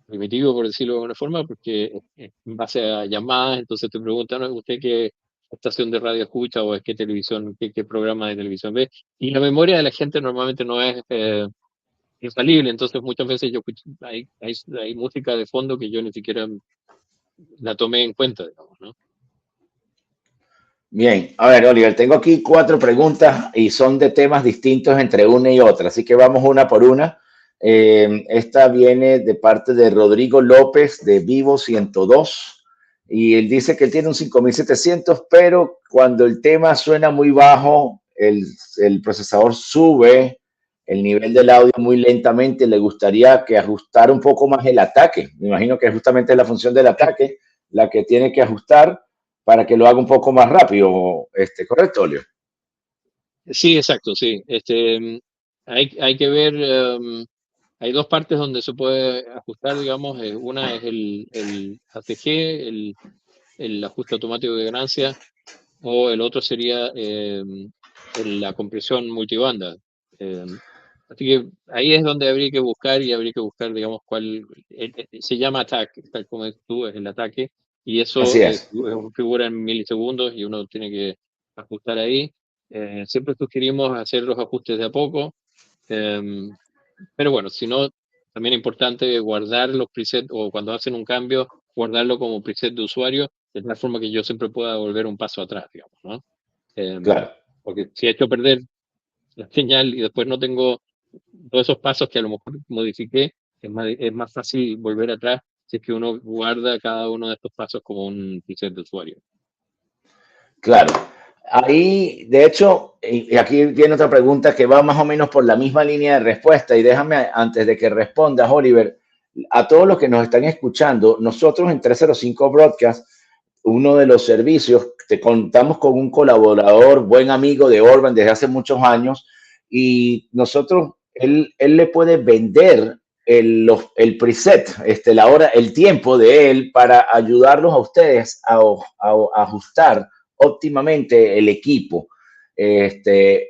primitivo, por decirlo de alguna forma, porque en base a llamadas, entonces te preguntan, ¿no? ¿Usted qué estación de radio escucha o es qué televisión, qué programa de televisión ve? Y la memoria de la gente normalmente no es infalible, entonces muchas veces hay música de fondo que yo ni siquiera la tomé en cuenta, digamos, ¿no? Bien, a ver, Oliver, tengo aquí 4 preguntas y son de temas distintos entre una y otra, así que vamos una por una. Esta viene de parte de Rodrigo López de Vivo 102 y él dice que él tiene un 5700, pero cuando el tema suena muy bajo, el procesador sube el nivel del audio muy lentamente. Le gustaría que ajustara un poco más el ataque. Me imagino que justamente la función del ataque la que tiene que ajustar para que lo haga un poco más rápido, ¿correcto, Olio? Sí, exacto, sí. Hay que ver. hay dos partes donde se puede ajustar, digamos. Una es el ATG, el ajuste automático de ganancia, o el otro sería la compresión multibanda. Eh, Así que ahí es donde habría que buscar y habría que buscar, digamos, se llama ataque, tal como tú, es el ataque, y eso Así es. figura en milisegundos y uno tiene que ajustar ahí. Siempre sugerimos hacer los ajustes de a poco, em, pero bueno, si no, también es importante guardar los presets o cuando hacen un cambio, guardarlo como preset de usuario, de tal forma que yo siempre pueda volver un paso atrás, digamos, ¿no? Claro. Porque si he hecho perder la señal y después no tengo todos esos pasos que a lo mejor modifiqué, es más fácil volver atrás si es que uno guarda cada uno de estos pasos como un preset de usuario. Claro. Ahí, de hecho, y aquí viene otra pregunta que va más o menos por la misma línea de respuesta. Y déjame, antes de que respondas, Oliver, a todos los que nos están escuchando, nosotros en 305 Broadcast, uno de los servicios, te contamos con un colaborador, buen amigo de Orban desde hace muchos años, y nosotros, él le puede vender el preset, la hora, el tiempo de él para ayudarlos a ustedes a ajustar óptimamente el equipo.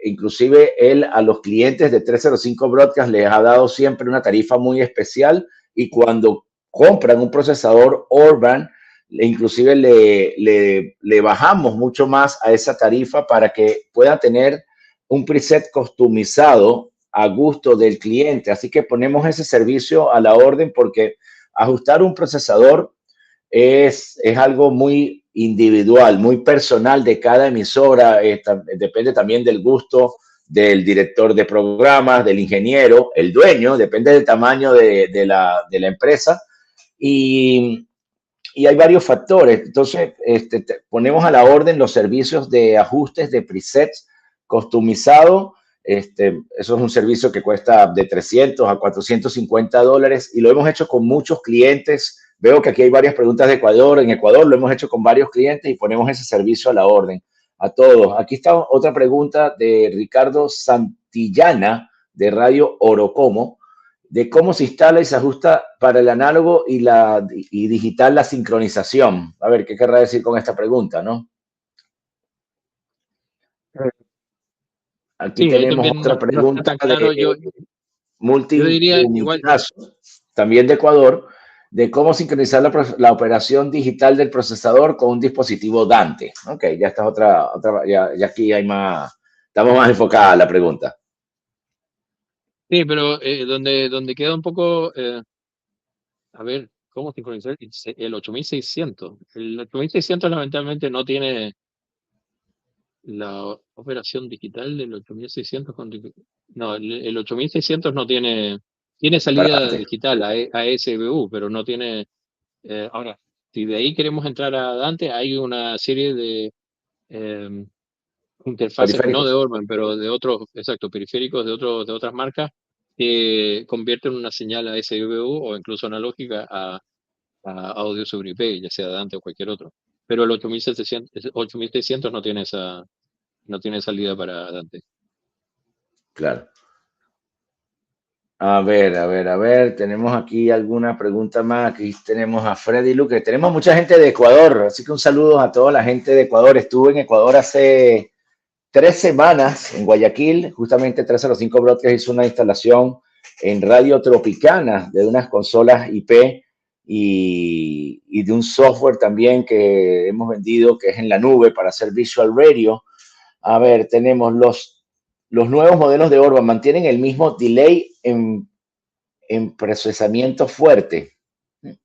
Inclusive él a los clientes de 305 Broadcast les ha dado siempre una tarifa muy especial y cuando compran un procesador Orban, inclusive le bajamos mucho más a esa tarifa para que pueda tener un preset customizado a gusto del cliente. Así que ponemos ese servicio a la orden porque ajustar un procesador es algo muy individual, muy personal de cada emisora. Depende también del gusto del director de programas, del ingeniero, el dueño, depende del tamaño de la empresa. Y, y, hay varios factores. Entonces, ponemos a la orden los servicios de ajustes de presets customizado. Eso es un servicio que cuesta de 300 a 450 dólares y lo hemos hecho con muchos clientes. Veo que aquí hay varias preguntas de Ecuador. En Ecuador lo hemos hecho con varios clientes y ponemos ese servicio a la orden a todos. Aquí está otra pregunta de Ricardo Santillana de Radio Orocomo, de cómo se instala y se ajusta para el análogo y digital la sincronización. A ver, ¿qué querrá decir con esta pregunta, no? Aquí Sí, ahí tenemos también otra no está pregunta tan de claro. Yo diría igual. Multicaso, también de Ecuador, de cómo sincronizar la operación digital del procesador con un dispositivo Dante. Ok, ya está ya aquí hay más, estamos más enfocada la pregunta. Sí, pero donde queda un poco, a ver, ¿cómo sincronizar? El 8600. El 8600 lamentablemente no tiene la operación digital del 8600. No, el 8600 no tiene Para salida Dante. digital a SBU, pero no tiene. Ahora, si de ahí queremos entrar a Dante, hay una serie de eh, interfaces, no de Periféricos. Orban, pero de otros, exacto, periféricos de otras marcas, que convierten una señal a SBU o incluso analógica a audio sobre IP, ya sea Dante o cualquier otro. Pero el 8600 no tiene salida para Dante. Claro. A ver, tenemos aquí alguna pregunta más. Aquí tenemos a Freddy Luque. Tenemos mucha gente de Ecuador, así que un saludo a toda la gente de Ecuador. Estuve en Ecuador hace 3 semanas en Guayaquil. Justamente 305 Broadcast hizo una instalación en Radio Tropicana de unas consolas IP y de un software también que hemos vendido que es en la nube para hacer Visual Radio. A ver, tenemos los nuevos modelos de Orban mantienen el mismo delay en procesamiento fuerte. En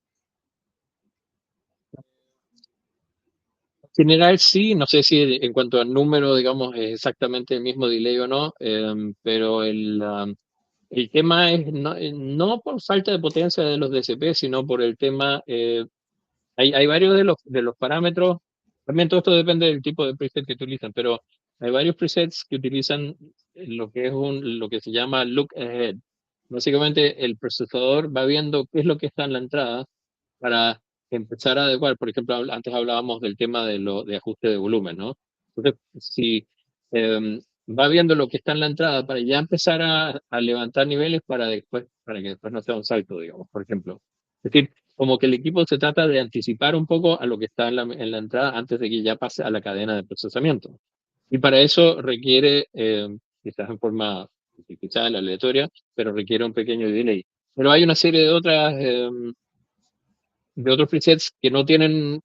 general sí, no sé si en cuanto al número, digamos, es exactamente el mismo delay o no, pero el tema es no por falta de potencia de los DCP, sino por el tema, hay varios de los parámetros. También todo esto depende del tipo de preset que utilizan, pero hay varios presets que utilizan lo que se llama look ahead. Básicamente el procesador va viendo qué es lo que está en la entrada para empezar a adecuar. Por ejemplo, antes hablábamos del tema de ajuste de volumen, ¿no? Entonces, si va viendo lo que está en la entrada para ya empezar a levantar niveles para que después no sea un salto, digamos, por ejemplo. Es decir, como que el equipo se trata de anticipar un poco a lo que está en la entrada antes de que ya pase a la cadena de procesamiento. Y para eso requiere, quizás en forma artificial, aleatoria, pero requiere un pequeño delay. Pero hay una serie de otros presets que no tienen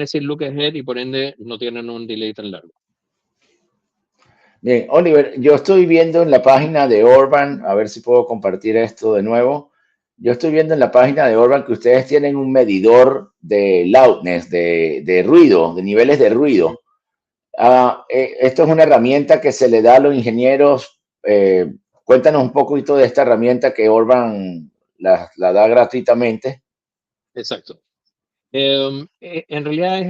ese look ahead y por ende no tienen un delay tan largo. Bien, Oliver, yo estoy viendo en la página de Orban, a ver si puedo compartir esto de nuevo. Yo estoy viendo en la página de Orban que ustedes tienen un medidor de loudness, de ruido, de niveles de ruido. Esto es una herramienta que se le da a los ingenieros. Cuéntanos un poquito de esta herramienta que Orban la da gratuitamente. Exacto. En realidad es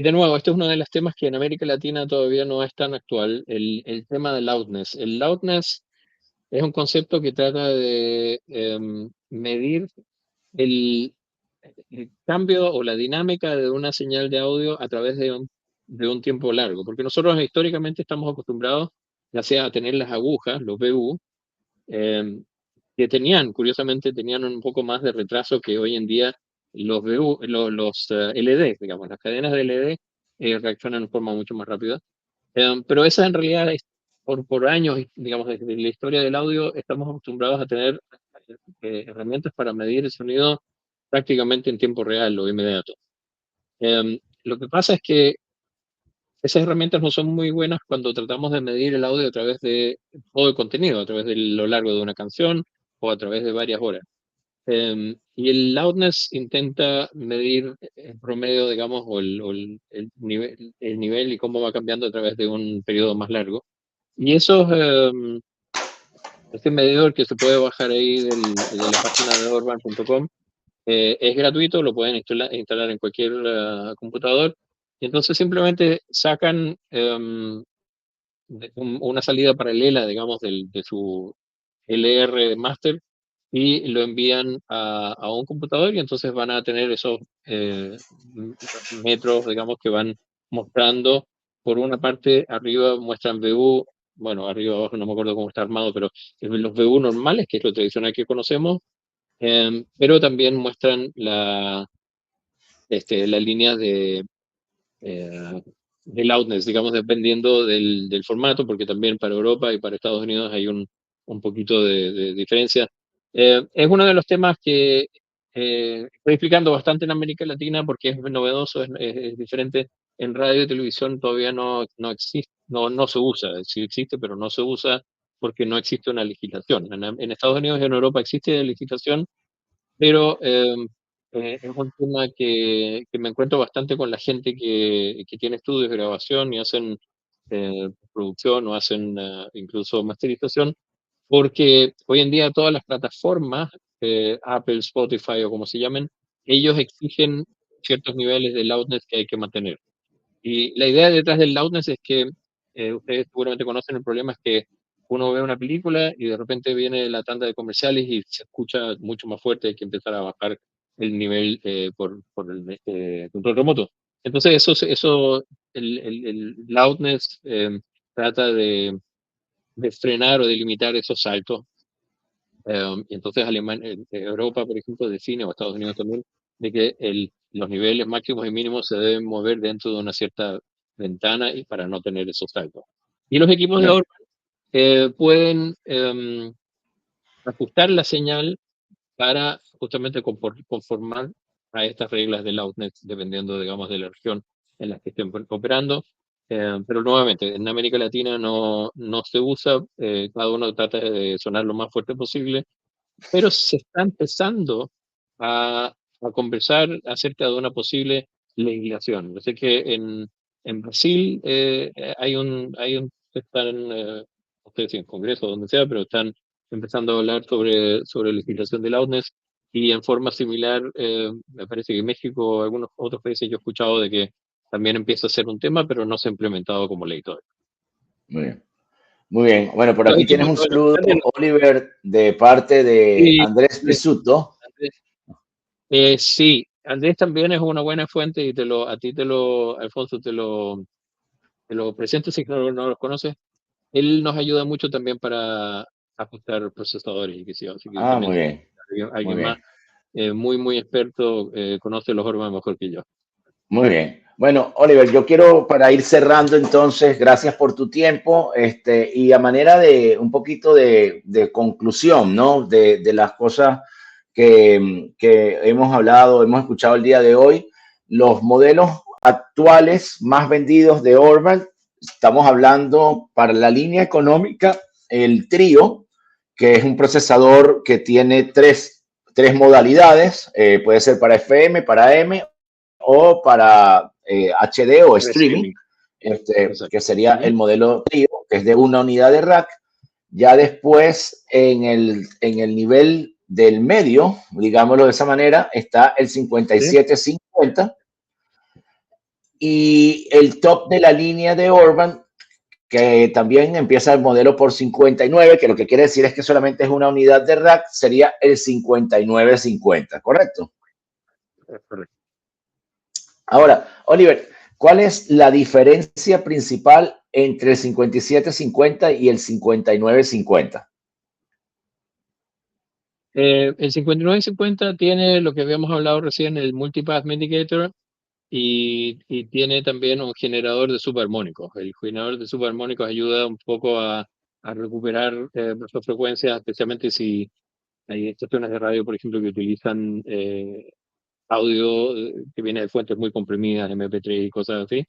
de nuevo, este es uno de los temas que en América Latina todavía no es tan actual, el tema del loudness. El loudness es un concepto que trata de medir el, el cambio o la dinámica de una señal de audio a través de un tiempo largo, porque nosotros históricamente estamos acostumbrados ya sea a tener las agujas, los BU, eh, que curiosamente, tenían un poco más de retraso que hoy en día los BU, LED, digamos, las cadenas de LED reaccionan de forma mucho más rápida. Pero esa en realidad es por años, digamos, desde la historia del audio, estamos acostumbrados a tener herramientas para medir el sonido prácticamente en tiempo real o inmediato. Lo que pasa es que esas herramientas no son muy buenas cuando tratamos de medir el audio a través de todo el contenido, a través de lo largo de una canción o a través de varias horas. Y el loudness intenta medir el promedio, digamos, el nivel y cómo va cambiando a través de un periodo más largo. Y este medidor que se puede bajar ahí de la página de orban.com es gratuito, lo pueden instalar en cualquier computador. Y entonces simplemente sacan una salida paralela, digamos, de su LR Master y lo envían a un computador y entonces van a tener esos metros, digamos, que van mostrando. Por una parte, arriba muestran BU, bueno, arriba abajo no me acuerdo cómo está armado, pero los BU normales, que es lo tradicional que conocemos, pero también muestran la línea eh, de loudness, digamos, dependiendo del formato, porque también para Europa y para Estados Unidos hay un poquito de diferencia. Es uno de los temas que estoy explicando bastante en América Latina porque es novedoso, es diferente. En radio y televisión todavía no existe, no se usa, sí existe, pero no se usa porque no existe una legislación. En Estados Unidos y en Europa existe legislación, pero es un tema que me encuentro bastante con la gente que tiene estudios de grabación y hacen producción o hacen incluso masterización, porque hoy en día todas las plataformas, Apple, Spotify o como se llamen, ellos exigen ciertos niveles de loudness que hay que mantener. Y la idea detrás del loudness es que ustedes seguramente conocen el problema, es que uno ve una película y de repente viene la tanda de comerciales y se escucha mucho más fuerte, hay que empezar a bajar el nivel por el control remoto. Entonces el loudness trata de frenar o de limitar esos saltos. Y entonces Europa, por ejemplo, define, o Estados Unidos también, de que los niveles máximos y mínimos se deben mover dentro de una cierta ventana y para no tener esos saltos. Y los equipos de Bien. ahora pueden ajustar la señal para justamente conformar a estas reglas de loudness, dependiendo, digamos, de la región en la que estén operando. Pero nuevamente, en América Latina no se usa, cada uno trata de sonar lo más fuerte posible, pero se está empezando a conversar acerca de una posible legislación. Yo sé que en Brasil están, no sé si en Congreso o donde sea, pero están empezando a hablar sobre legislación de loudness y en forma similar, me parece que en México o algunos otros países yo he escuchado de que también empieza a ser un tema, pero no se ha implementado como ley todavía. Muy bien. Muy bien. Bueno, por Los aquí tienes equipos, un los saludo, grandes, Oliver, de parte de sí, Andrés Pisuto. sí, Andrés también es una buena fuente y Alfonso, los presentes, si no los conoces, él nos ayuda mucho también para ajustar procesadores y qué sé yo. Así que Muy también bien, muy alguien más bien. muy, muy experto, conoce los Orban mejor que yo. Muy bien. Bueno, Oliver, yo quiero para ir cerrando entonces, gracias por tu tiempo, y a manera de un poquito de conclusión, ¿no? De las cosas que hemos hablado, hemos escuchado el día de hoy, los modelos actuales más vendidos de Orban, estamos hablando para la línea económica, el Trio, que es un procesador que tiene tres modalidades, puede ser para FM, para M o para HD o Para streaming, streaming, que exacto. sería Ujú. el modelo Trio, que es de una unidad de rack. Ya después, en el nivel del medio, digámoslo de esa manera, está el Sí. 5750 y el top de la línea de Orban, que también empieza el modelo por 59, que lo que quiere decir es que solamente es una unidad de rack, sería el 5950, ¿correcto? Es correcto. Ahora, Oliver, ¿cuál es la diferencia principal entre el 5750 y el 5950? El 5950 tiene lo que habíamos hablado recién, el Multipath Mitigator, y tiene también un generador de subarmónicos. El generador de subarmónicos ayuda un poco a recuperar nuestras frecuencias, especialmente si hay estaciones de radio, por ejemplo, que utilizan audio que viene de fuentes muy comprimidas, MP3 y cosas así.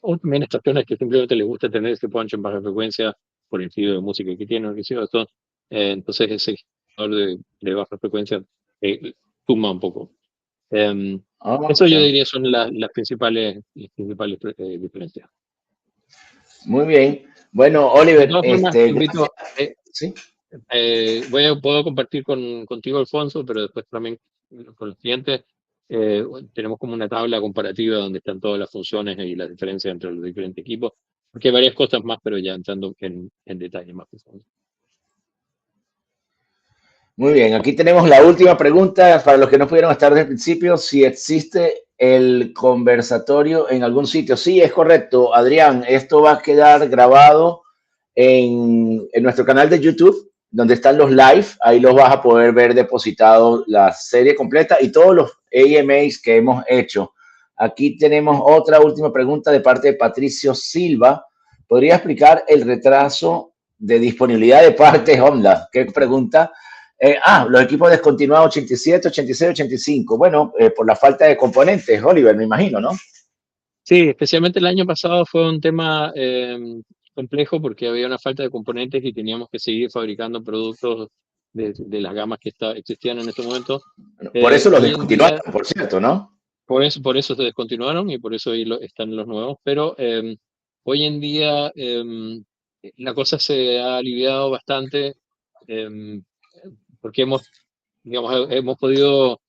O también estaciones que simplemente les gusta tener ese punch en baja frecuencia por el estilo de música que tienen, que sea, eso. Entonces ese generador de baja frecuencia suma un poco. Em, Eso Ok, yo diría son las principales diferencias. muy bien. Bueno, De Oliver, todas formas, te gracias. invito, Sí. puedo compartir contigo, Alfonso, pero después también con los clientes tenemos como una tabla comparativa donde están todas las funciones y las diferencias entre los diferentes equipos, porque hay varias cosas más, pero ya entrando en detalle más profundo. Muy bien, aquí tenemos la última pregunta para los que no pudieron estar desde el principio, si existe el conversatorio en algún sitio. Sí, es correcto, Adrián, esto va a quedar grabado en nuestro canal de YouTube, donde están los live, ahí los vas a poder ver depositado la serie completa y todos los AMAs que hemos hecho. Aquí tenemos otra última pregunta de parte de Patricio Silva. ¿Podría explicar el retraso de disponibilidad de partes Honda? ¿Qué pregunta? Los equipos descontinuados 87, 86, 85. Bueno, por la falta de componentes, Oliver, me imagino, ¿no? Sí, especialmente el año pasado fue un tema complejo porque había una falta de componentes y teníamos que seguir fabricando productos de las gamas que existían en ese momento. Por eso los Hoy en día, descontinuaron, por cierto, ¿no? por eso se descontinuaron y por eso ahí están los nuevos, pero hoy en día la cosa se ha aliviado bastante em, porque hemos podido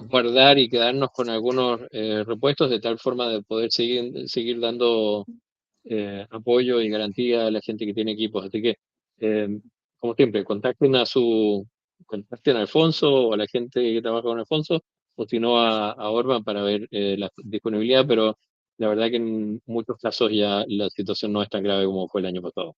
guardar y quedarnos con algunos repuestos de tal forma de poder seguir dando apoyo y garantía a la gente que tiene equipos. Así que, eh, como siempre, contacten a Alfonso o a la gente que trabaja con Alfonso, o si no a Orban para ver la disponibilidad, pero la verdad que en muchos casos ya la situación no es tan grave como fue el año pasado.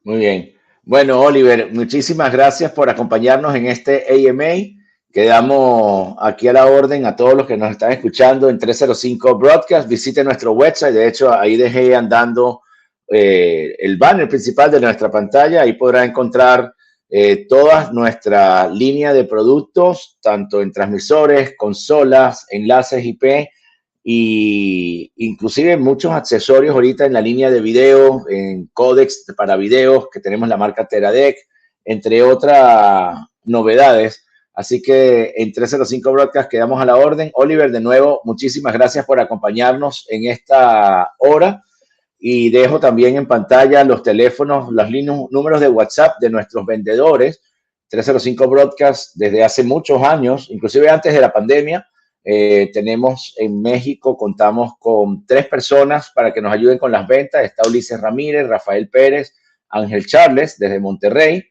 Muy bien. Bueno, Oliver, muchísimas gracias por acompañarnos en este AMA. Quedamos aquí a la orden a todos los que nos están escuchando en 305 Broadcast. Visiten nuestro website. De hecho, ahí dejé andando el banner principal de nuestra pantalla. Ahí podrá encontrar toda nuestra línea de productos, tanto en transmisores, consolas, enlaces IP y inclusive muchos accesorios ahorita en la línea de video, en códecs para videos que tenemos la marca Teradek, entre otras novedades. Así que en 305 Broadcast quedamos a la orden. Oliver, de nuevo, muchísimas gracias por acompañarnos en esta hora y dejo también en pantalla los teléfonos, los números de WhatsApp de nuestros vendedores. 305 Broadcast desde hace muchos años, inclusive antes de la pandemia. Tenemos en México, contamos con 3 personas para que nos ayuden con las ventas. Está Ulises Ramírez, Rafael Pérez, Ángel Charles desde Monterrey.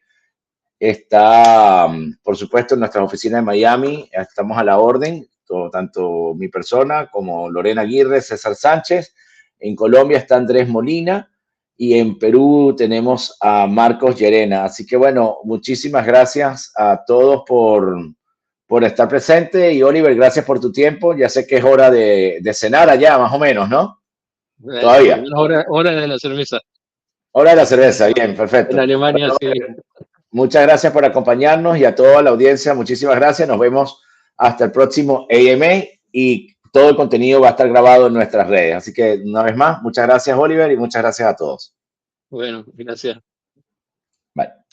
Está, por supuesto, en nuestras oficinas de Miami. Estamos a la orden, tanto mi persona como Lorena Aguirre, César Sánchez. En Colombia está Andrés Molina y en Perú tenemos a Marcos Llerena. Así que bueno, muchísimas gracias a todos por estar presente. Y Oliver, gracias por tu tiempo. Ya sé que es hora de cenar allá, más o menos, ¿no? Por lo Todavía. menos hora de la cerveza. Hora de la cerveza. Bien, En perfecto. Alemania, Bueno, sí. muchas gracias por acompañarnos y a toda la audiencia, muchísimas gracias. Nos vemos hasta el próximo AMA y todo el contenido va a estar grabado en nuestras redes. Así que una vez más, muchas gracias Oliver y muchas gracias a todos. Bueno, gracias. Bye.